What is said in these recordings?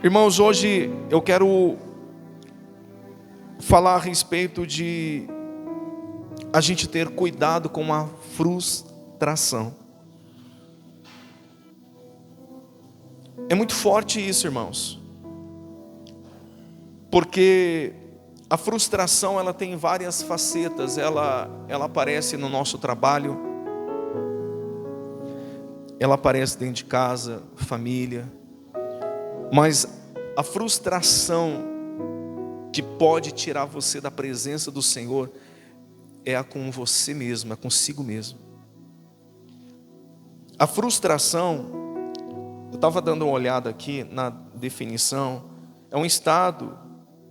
Irmãos, hoje eu quero falar a respeito de a gente ter cuidado com a frustração. É muito forte isso, irmãos, porque a frustração ela tem várias facetas. Ela aparece no nosso trabalho, ela aparece dentro de casa, família, mas a frustração que pode tirar você da presença do Senhor é a com você mesmo, é consigo mesmo. A frustração, eu estava dando uma olhada aqui na definição, é um estado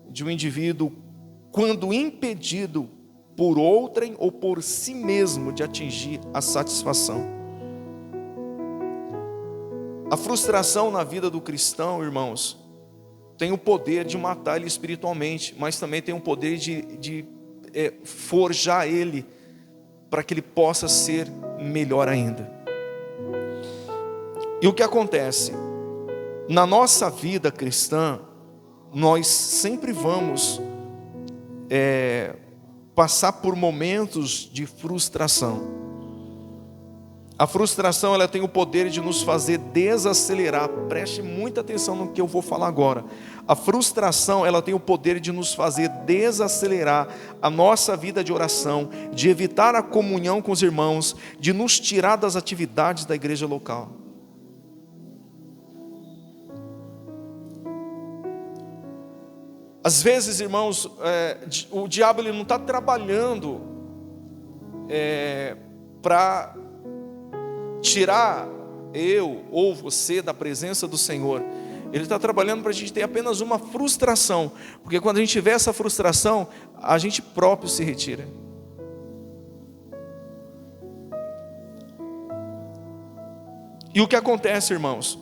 de um indivíduo quando impedido por outrem ou por si mesmo de atingir a satisfação. A frustração na vida do cristão, irmãos, tem o poder de matar ele espiritualmente, mas também tem o poder de forjar ele para que ele possa ser melhor ainda. E o que acontece? Na nossa vida cristã, nós sempre vamos passar por momentos de frustração. A frustração ela tem o poder de nos fazer desacelerar. Preste muita atenção no que eu vou falar agora. A frustração ela tem o poder de nos fazer desacelerar a nossa vida de oração, de evitar a comunhão com os irmãos, de nos tirar das atividades da igreja local. Às vezes, irmãos, o diabo ele não está trabalhando para tirar eu ou você da presença do Senhor. Ele está trabalhando para a gente ter apenas uma frustração, porque quando a gente tiver essa frustração, a gente próprio se retira. E o que acontece, irmãos?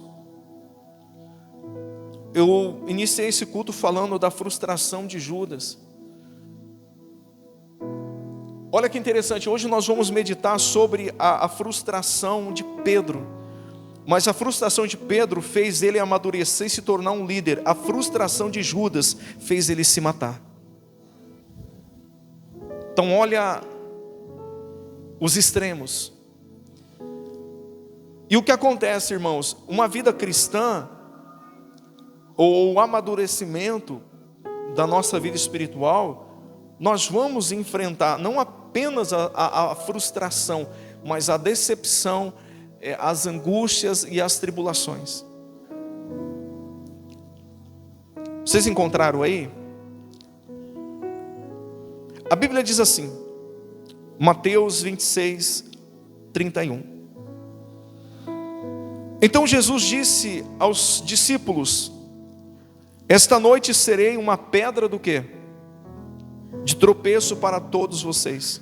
Eu iniciei esse culto falando da frustração de Judas. Olha que interessante, hoje nós vamos meditar sobre a frustração de Pedro. Mas a frustração de Pedro fez ele amadurecer e se tornar um líder. A frustração de Judas fez ele se matar. Então olha os extremos. E o que acontece, irmãos? Uma vida cristã, ou o amadurecimento da nossa vida espiritual, nós vamos enfrentar não apenas a frustração, mas a decepção, as angústias e as tribulações. Vocês encontraram aí? A Bíblia diz assim, Mateus 26, 31. Então Jesus disse aos discípulos: esta noite serei uma pedra do quê? De tropeço para todos vocês.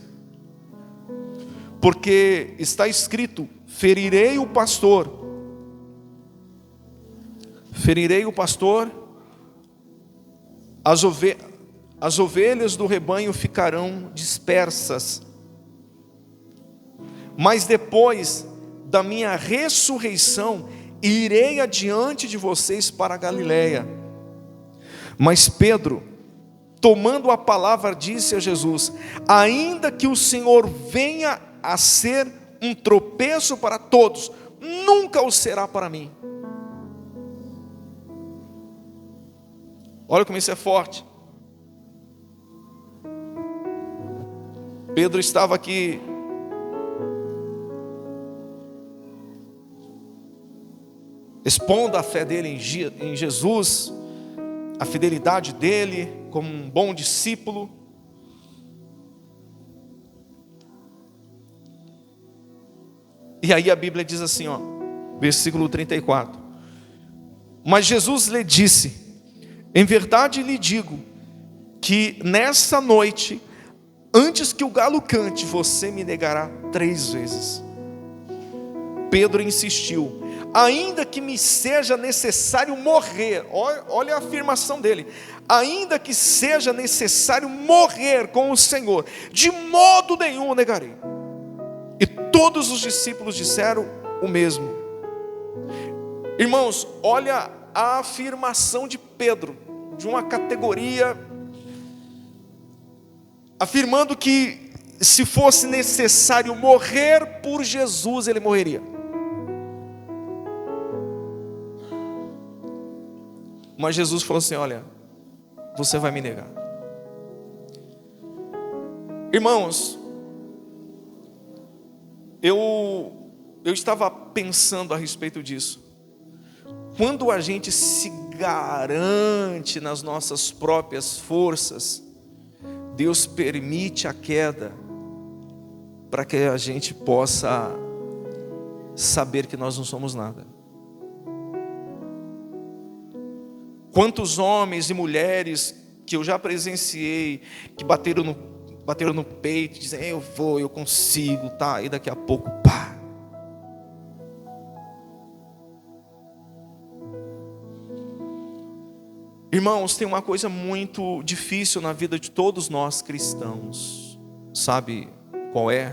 Porque está escrito: ferirei o pastor, as ovelhas do rebanho ficarão dispersas. Mas depois da minha ressurreição, irei adiante de vocês para a Galileia. Mas Pedro, tomando a palavra, disse a Jesus: ainda que o Senhor venha a ser um tropeço para todos, nunca o será para mim. Olha como isso é forte. Pedro estava aqui expondo a fé dele em Jesus, a fidelidade dele como um bom discípulo. E aí a Bíblia diz assim, versículo 34. Mas Jesus lhe disse: em verdade lhe digo, que nessa noite, antes que o galo cante, você me negará 3 vezes. Pedro insistiu: ainda que me seja necessário morrer, olha a afirmação dele, ainda que seja necessário morrer com o Senhor, de modo nenhum o negarei. E todos os discípulos disseram o mesmo. Irmãos, olha a afirmação de Pedro, de uma categoria, afirmando que se fosse necessário morrer por Jesus, ele morreria. Mas Jesus falou assim: olha, você vai me negar. Irmãos, eu estava pensando a respeito disso. Quando a gente se garante nas nossas próprias forças, Deus permite a queda para que a gente possa saber que nós não somos nada. Quantos homens e mulheres que eu já presenciei, que bateram no peito, dizem: eu vou, eu consigo, tá? E daqui a pouco, pá. Irmãos, tem uma coisa muito difícil na vida de todos nós cristãos. Sabe qual é?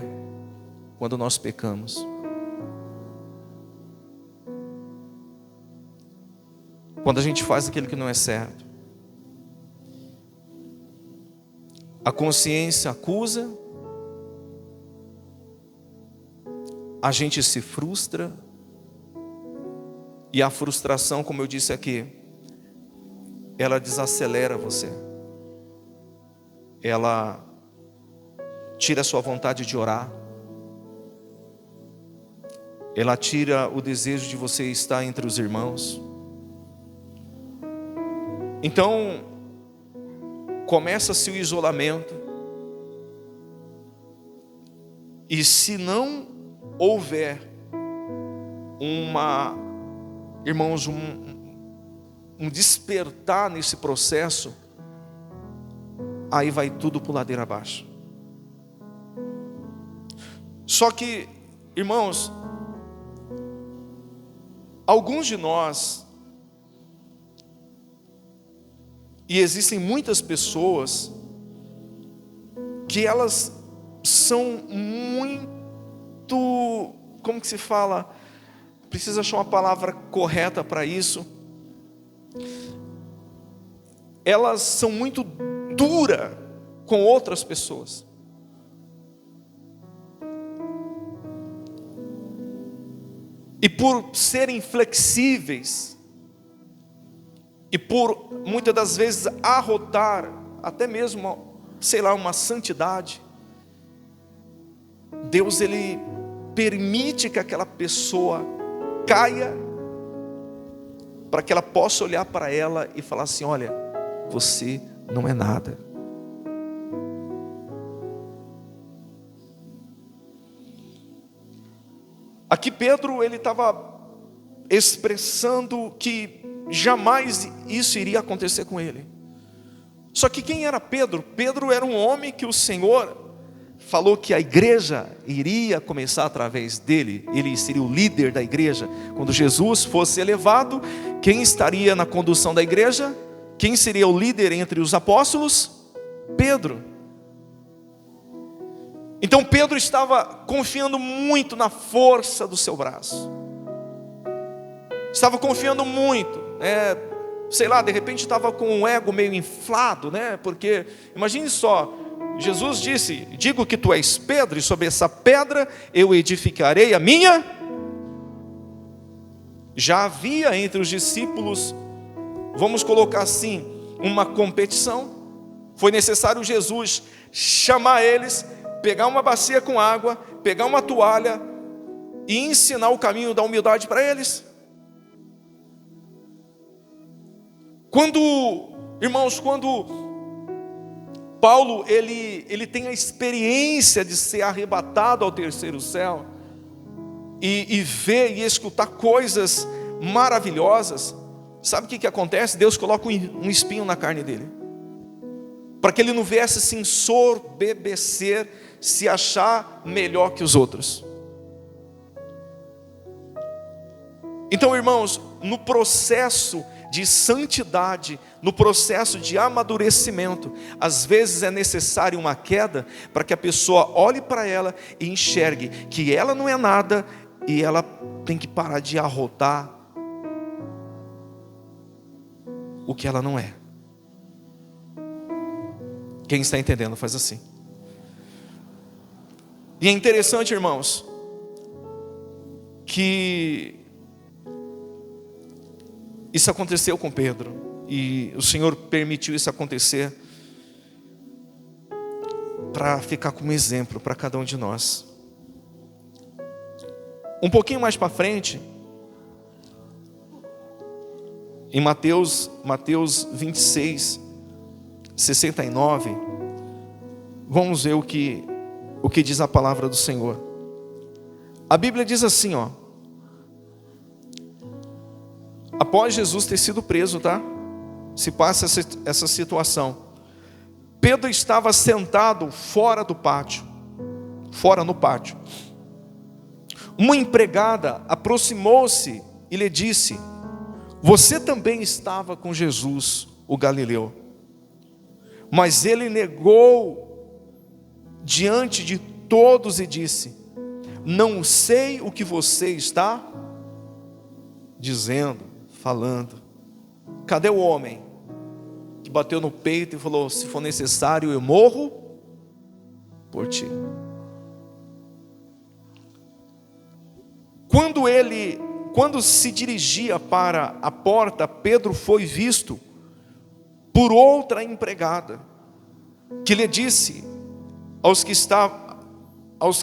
Quando nós pecamos. Quando a gente faz aquilo que não é certo. A consciência acusa, a gente se frustra, e a frustração, como eu disse aqui, ela desacelera você. Ela tira a sua vontade de orar. Ela tira o desejo de você estar entre os irmãos. Então, começa-se o isolamento. E se não houver irmãos, um despertar nesse processo, aí vai tudo por ladeira abaixo. Só que, irmãos, alguns de nós, e existem muitas pessoas, que elas são muito, como que se fala? Precisa achar uma palavra correta para isso. Elas são muito duras com outras pessoas. E por serem flexíveis, e por muitas das vezes arrotar, até mesmo, sei lá, uma santidade, Deus, Ele permite que aquela pessoa caia, para que ela possa olhar para ela e falar assim: olha, você não é nada. Aqui Pedro, ele estava expressando que jamais isso iria acontecer com ele. Só que quem era Pedro? Pedro era um homem que o Senhor falou que a igreja iria começar através dele. Ele seria o líder da igreja. Quando Jesus fosse elevado, quem estaria na condução da igreja? Quem seria o líder entre os apóstolos? Pedro. Então Pedro estava confiando muito na força do seu braço. Estava confiando muito, sei lá, de repente estava com o ego meio inflado, porque imagine só, Jesus disse: digo que tu és Pedro, e sobre essa pedra eu edificarei a minha. Já havia entre os discípulos, vamos colocar assim, uma competição. Foi necessário Jesus chamar eles, pegar uma bacia com água, pegar uma toalha e ensinar o caminho da humildade para eles. Irmãos, quando Paulo ele tem a experiência de ser arrebatado ao terceiro céu e ver e escutar coisas maravilhosas, sabe o que acontece? Deus coloca um espinho na carne dele, para que ele não viesse se ensorbebecer, se achar melhor que os outros. Então, irmãos, no processo de santidade, no processo de amadurecimento, às vezes é necessário uma queda para que a pessoa olhe para ela e enxergue que ela não é nada, e ela tem que parar de arrotar o que ela não é. Quem está entendendo faz assim. E é interessante, irmãos, que isso aconteceu com Pedro, e o Senhor permitiu isso acontecer para ficar como exemplo para cada um de nós. Um pouquinho mais para frente, em Mateus 26, 69, vamos ver o que diz a palavra do Senhor. A Bíblia diz assim, ó: após Jesus ter sido preso, tá? Se passa essa situação. Pedro estava sentado fora no pátio. Uma empregada aproximou-se e lhe disse: você também estava com Jesus, o Galileu. Mas ele negou diante de todos e disse: não sei o que você está dizendo, falando. Cadê o homem que bateu no peito e falou: se for necessário eu morro por ti? Quando se dirigia para a porta, Pedro foi visto por outra empregada, que lhe disse aos que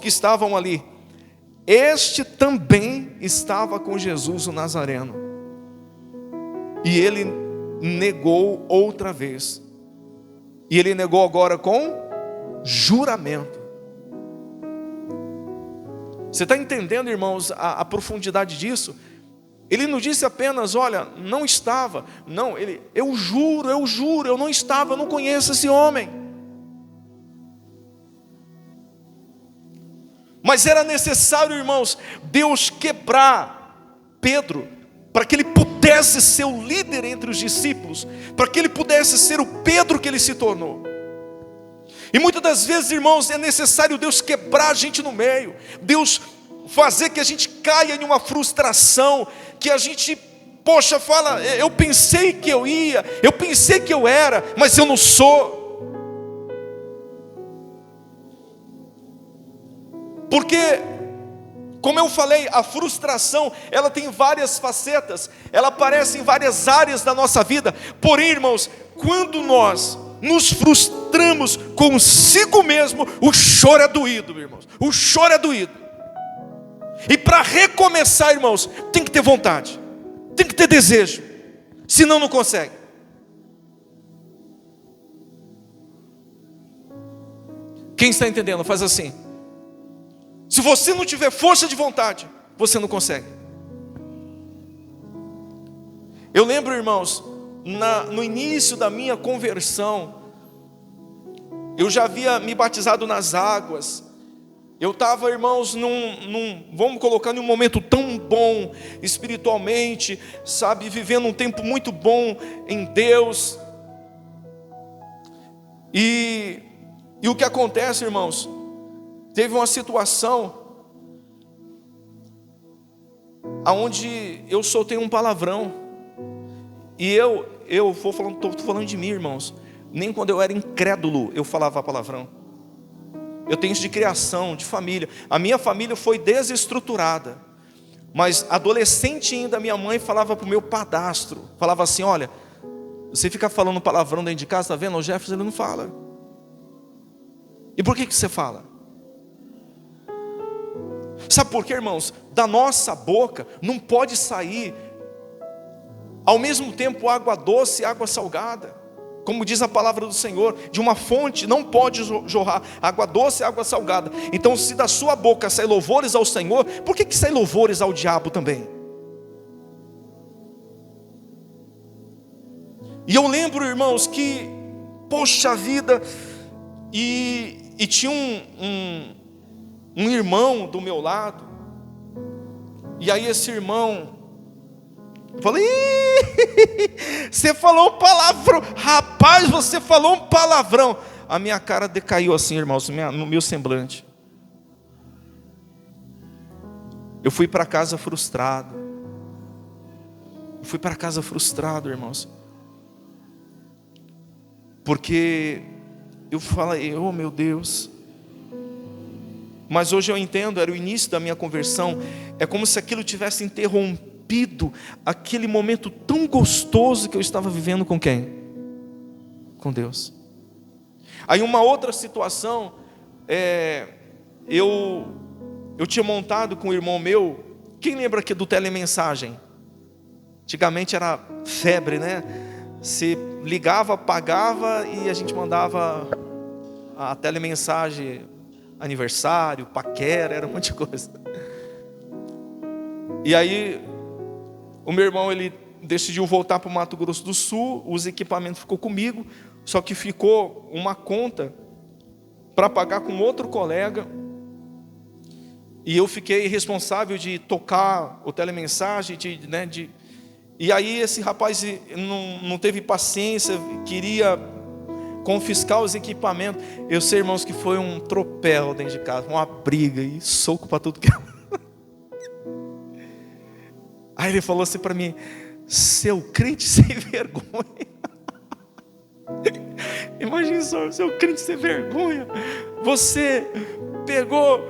estavam ali: este também estava com Jesus o Nazareno. E ele negou outra vez. E ele negou agora com juramento. Você está entendendo, irmãos, a profundidade disso? Ele não disse apenas: olha, não estava. Não, eu juro, eu não estava, eu não conheço esse homem. Mas era necessário, irmãos, Deus quebrar Pedro, para que ele pudesse ser o líder entre os discípulos, para que ele pudesse ser o Pedro que ele se tornou. E muitas das vezes, irmãos, é necessário Deus quebrar a gente no meio, Deus fazer que a gente caia em uma frustração, que a gente, fala: eu pensei que eu ia, eu pensei que eu era, mas eu não sou. Porque, como eu falei, a frustração, ela tem várias facetas, ela aparece em várias áreas da nossa vida. Porém, irmãos, quando nós nos frustramos consigo mesmo, o choro é doído, irmãos. O choro é doído. E para recomeçar, irmãos, tem que ter vontade, tem que ter desejo, senão não consegue. Quem está entendendo, faz assim. Se você não tiver força de vontade, você não consegue. Eu lembro, irmãos, no início da minha conversão, eu já havia me batizado nas águas. Eu estava, irmãos, vamos colocar, num momento tão bom espiritualmente, sabe, vivendo um tempo muito bom em Deus. E o que acontece, irmãos? Teve uma situação aonde eu soltei um palavrão. E eu estou falando de mim, irmãos. Nem quando eu era incrédulo eu falava palavrão. Eu tenho isso de criação, de família. A minha família foi desestruturada, mas adolescente ainda, minha mãe falava para o meu padastro, falava assim: olha, você fica falando palavrão dentro de casa, está vendo? O Jefferson, ele não fala. E por que você fala? Sabe por quê, irmãos? Da nossa boca não pode sair ao mesmo tempo água doce e água salgada. Como diz a palavra do Senhor, de uma fonte não pode jorrar água doce e água salgada. Então, se da sua boca sai louvores ao Senhor, por que sai louvores ao diabo também? E eu lembro, irmãos, que, poxa vida, e tinha um irmão do meu lado. E aí esse irmão, eu falei: você falou um palavrão, rapaz, você falou um palavrão. A minha cara decaiu assim, irmãos, no meu semblante. Eu fui para casa frustrado. Irmãos. Porque eu falei, oh meu Deus. Mas hoje eu entendo, era o início da minha conversão. É como se aquilo tivesse interrompido aquele momento tão gostoso que eu estava vivendo com quem? Com Deus. Aí uma outra situação, eu tinha montado com um irmão meu. Quem lembra aqui do telemensagem? Antigamente era febre, né? Se ligava, pagava e a gente mandava a telemensagem, aniversário, paquera, era um monte de coisa. E aí o meu irmão, ele decidiu voltar para o Mato Grosso do Sul, os equipamentos ficou comigo, só que ficou uma conta para pagar com outro colega, e eu fiquei responsável de tocar o telemensagem, e aí esse rapaz não teve paciência, queria confiscar os equipamentos. Eu sei, irmãos, que foi um tropel dentro de casa, uma briga e soco para tudo que é. Aí ele falou assim para mim: seu crente sem vergonha. Imagina só, seu crente sem vergonha. Você pegou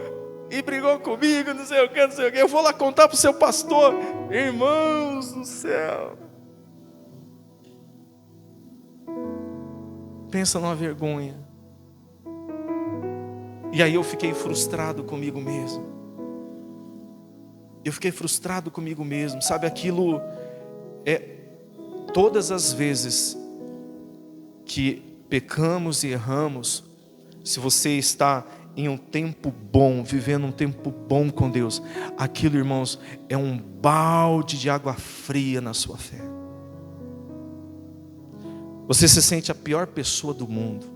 e brigou comigo, não sei o que, não sei o que. Eu vou lá contar para o seu pastor. Irmãos do céu. Pensa numa vergonha. E aí eu fiquei frustrado comigo mesmo. Eu fiquei frustrado comigo mesmo. Sabe, aquilo todas as vezes que pecamos e erramos, se você está em um tempo bom, vivendo um tempo bom com Deus, aquilo, irmãos, é um balde de água fria na sua fé. Você se sente a pior pessoa do mundo.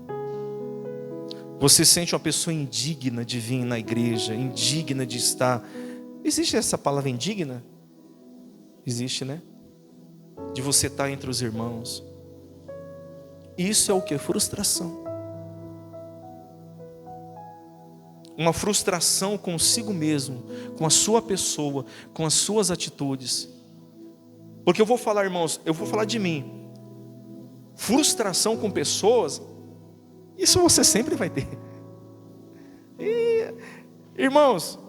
Você se sente uma pessoa indigna de vir na igreja, indigna de estar. Existe essa palavra indigna? Existe, né? De você estar entre os irmãos. Isso é o que? Frustração. Uma frustração consigo mesmo, com a sua pessoa, com as suas atitudes. Porque eu vou falar, irmãos, eu vou falar de mim. Frustração com pessoas, isso você sempre vai ter. E, irmãos,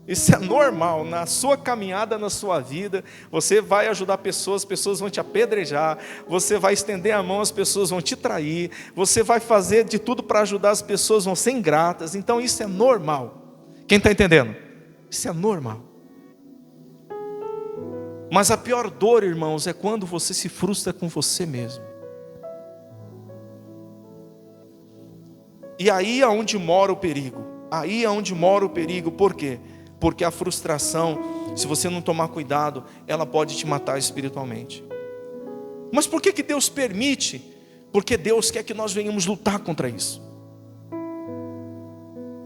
isso é normal. Na sua caminhada, na sua vida, você vai ajudar pessoas, as pessoas vão te apedrejar, você vai estender a mão, as pessoas vão te trair, você vai fazer de tudo para ajudar, as pessoas vão ser ingratas. Então isso é normal. Quem está entendendo? Isso é normal. Mas a pior dor, irmãos, é quando você se frustra com você mesmo. E aí é onde mora o perigo. Aí é onde mora o perigo. Por quê? Porque a frustração, se você não tomar cuidado, ela pode te matar espiritualmente. Mas por que Deus permite? Porque Deus quer que nós venhamos lutar contra isso.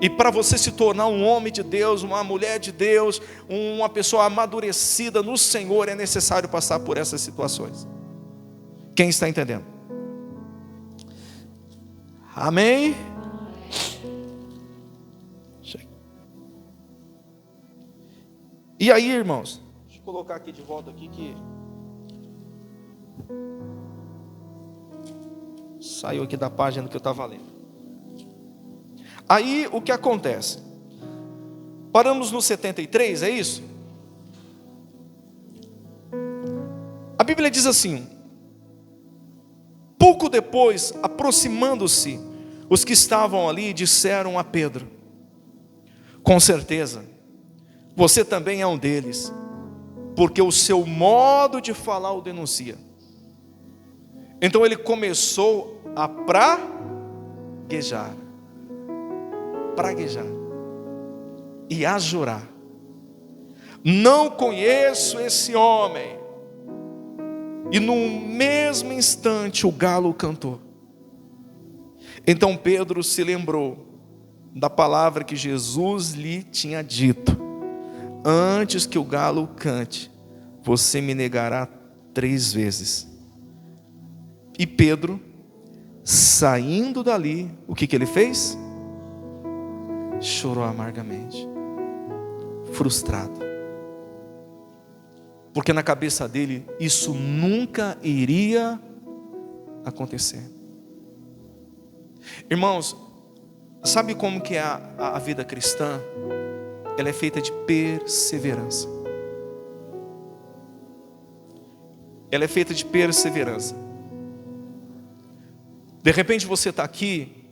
E para você se tornar um homem de Deus, uma mulher de Deus, uma pessoa amadurecida no Senhor, é necessário passar por essas situações. Quem está entendendo? Amém? E aí, irmãos, deixa eu colocar aqui de volta aqui que saiu aqui da página que eu estava lendo. Aí o que acontece? Paramos no 73, é isso? A Bíblia diz assim: pouco depois, aproximando-se, os que estavam ali disseram a Pedro: com certeza, você também é um deles, porque o seu modo de falar o denuncia. Então ele começou a praguejar e a jurar: não conheço esse homem. E no mesmo instante o galo cantou. Então Pedro se lembrou da palavra que Jesus lhe tinha dito: antes que o galo cante, você me negará 3 vezes. E Pedro, saindo dali, o que ele fez? Chorou amargamente, frustrado. Porque na cabeça dele, isso nunca iria acontecer. Irmãos, sabe como que é a vida cristã? Ela é feita de perseverança. Ela é feita de perseverança. De repente você está aqui,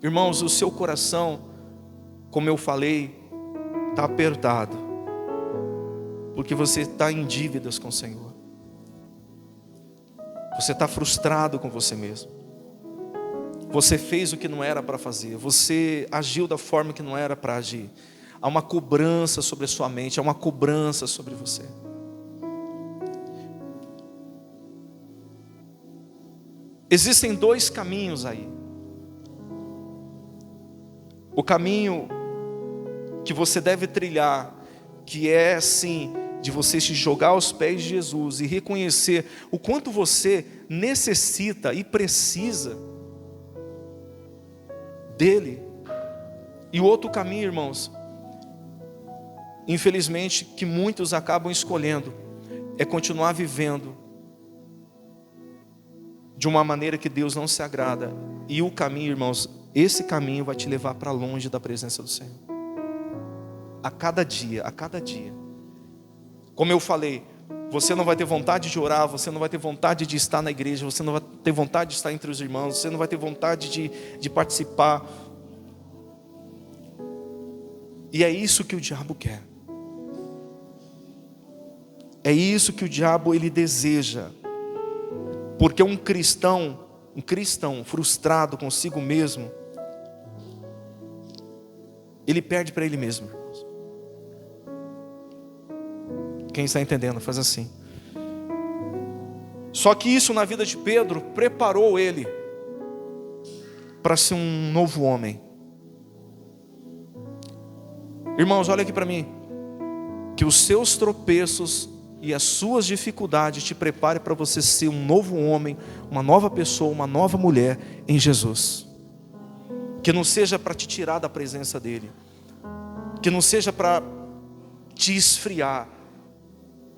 irmãos, o seu coração, como eu falei, está apertado, porque você está em dívidas com o Senhor. Você está frustrado com você mesmo. Você fez o que não era para fazer. Você agiu da forma que não era para agir. Há uma cobrança sobre a sua mente, há uma cobrança sobre você. Existem dois caminhos aí. O caminho que você deve trilhar, que é assim, de você se jogar aos pés de Jesus e reconhecer o quanto você necessita e precisa dele. E o outro caminho, irmãos, infelizmente, que muitos acabam escolhendo, é continuar vivendo de uma maneira que Deus não se agrada. E o caminho, irmãos, esse caminho vai te levar para longe da presença do Senhor. A cada dia, a cada dia. Como eu falei, você não vai ter vontade de orar, você não vai ter vontade de estar na igreja, você não vai ter vontade de estar entre os irmãos, você não vai ter vontade de participar. E é isso que o diabo quer. É isso que o diabo ele deseja. Porque um cristão frustrado consigo mesmo, ele perde para ele mesmo. Quem está entendendo, faz assim. Só que isso na vida de Pedro preparou ele para ser um novo homem. Irmãos, olha aqui para mim. Que os seus tropeços e as suas dificuldades te preparem para você ser um novo homem, uma nova pessoa, uma nova mulher em Jesus. Que não seja para te tirar da presença dele. Que não seja para te esfriar.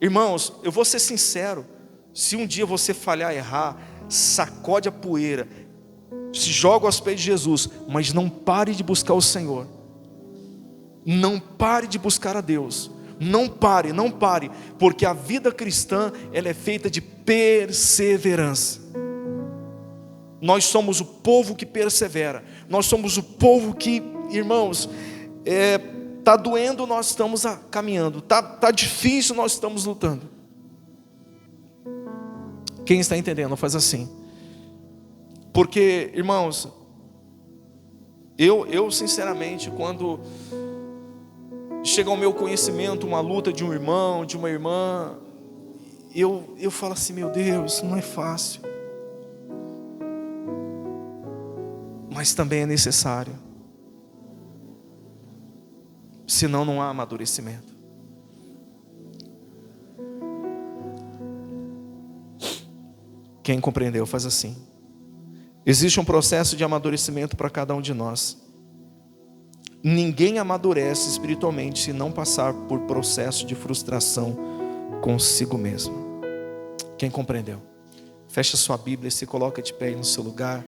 Irmãos, eu vou ser sincero. Se um dia você falhar, errar, sacode a poeira, se joga aos pés de Jesus, mas não pare de buscar o Senhor. Não pare de buscar a Deus. Não pare, não pare, porque a vida cristã ela é feita de perseverança. Nós somos o povo que persevera. Nós somos o povo que, irmãos, está doendo, nós estamos caminhando. Tá difícil, nós estamos lutando. Quem está entendendo, faz assim. Porque, irmãos, eu sinceramente, quando chega ao meu conhecimento uma luta de um irmão, de uma irmã, eu falo assim, meu Deus, não é fácil. Mas também é necessário. Senão não há amadurecimento. Quem compreendeu, faz assim. Existe um processo de amadurecimento para cada um de nós. Ninguém amadurece espiritualmente se não passar por processo de frustração consigo mesmo. Quem compreendeu? Fecha sua Bíblia e se coloca de pé aí no seu lugar.